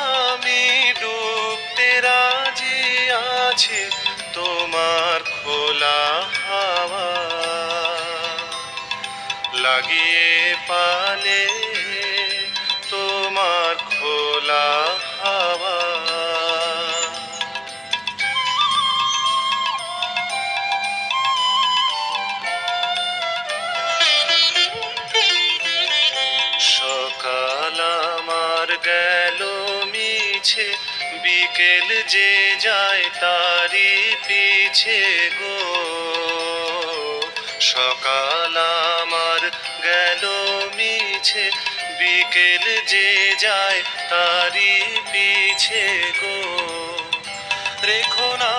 আমি ডুবতে রাজি আছি তোমার খোলা হাওয়া লাগিয়ে পালে তোমার খোলা হাওয়া। সকাল আমার গেল মিছে, বিকেল যে যায় তারি পিছে গো। সকাল আমার গেল মিছে, বিকেল যে যায় তারি পিছে গো। রেখো না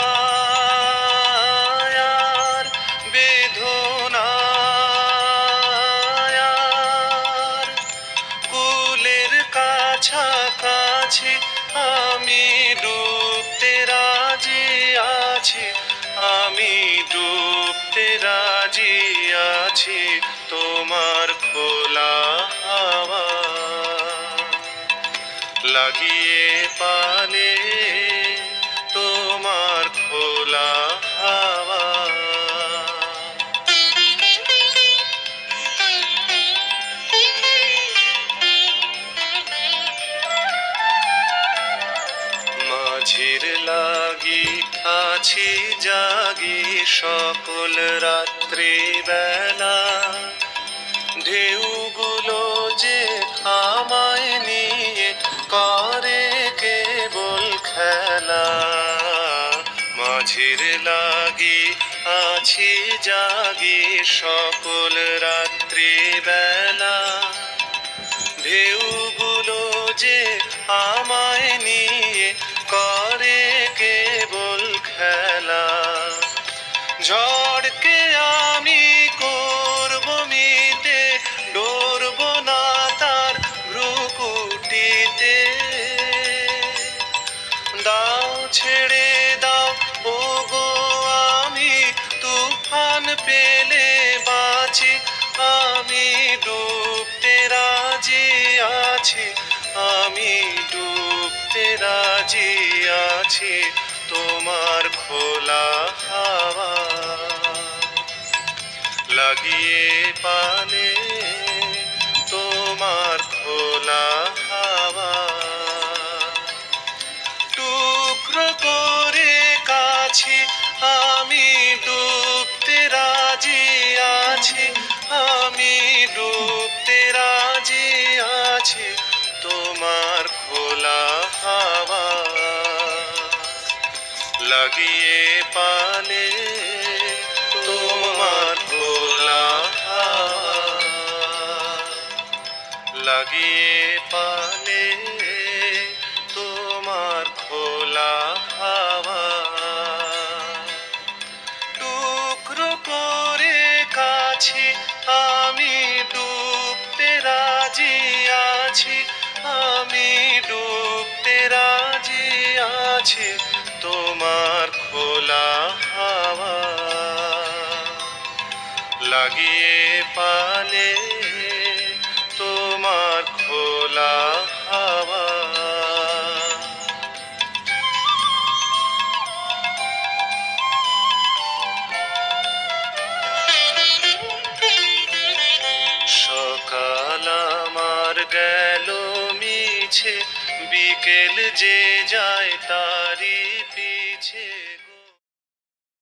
আর বেদনা আর, কুলের কাছাকাছি আমি ডুবতে রাজি আছি, আমি ডুবতে রাজি আছি তোমার খোলা হাওয়া লাগিয়ে পালে তোমার খোলা হাওয়া। মাঝির লাগি আছি জাগি সকল রাত্রি বেলা, ঢেউগুলো যে আমায় নিয়ে করে কেবল খেলা। মাঝির লাগি আছি জাগি সকল রাত্রি বেলা, ঢেউগুলো যে আমায় নিয়ে করে কেবল খেলা। ঝড়কে আমি করব মিতে, ডরব না তার ভ্রুকুটিতে। দাও ছেড়ে দাও ও গো আমি তুফান পেলে বাঁচি, আমি ডুবতে রাজি আছি, আমি ডুবতে রাজি আছি তোমার খোলা হাওয়া লাগিয়ে পালে তোমার খোলা হাওয়া। টুকরো করে কাছি আমি ডুবতে রাজি আছি, আমি ডুবতে রাজি আছি তোমার খোলা হাওয়া লাগিয়ে পালে তোমার খোলা হাওয়া লাগিয়ে পালে তোমার খোলা হাওয়া। টুকরো করে কাছি আমি ডুবতে রাজি আছি, আমি ডুবতে রাজি আছি তোমার খোলা হাওয়া লাগিয়ে পালে তোমার খোলা হাওয়া। সকাল আমার গেল মিছে, বিকেল যে যায় তারি পিছে।